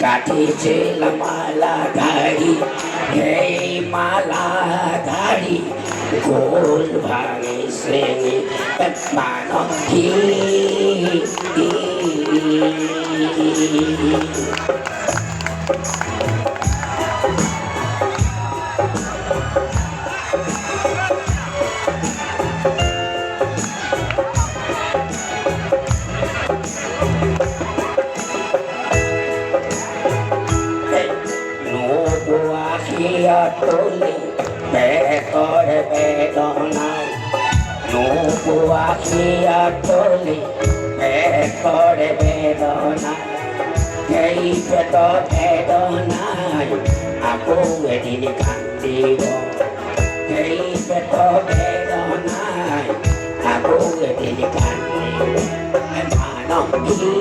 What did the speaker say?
কাটিছে মালা ধারি হে মালা ধারি গোল ভাঙে শ্রেণী মানবী তোলে বেতর বেদনায় নুপুয়াখিয়া তোলে বেতর বেদনায় এই বেত বেদনায় আপু এদিন কান্দিব এই বেত বেদনায় আপু এদিন কান্দিব মানবী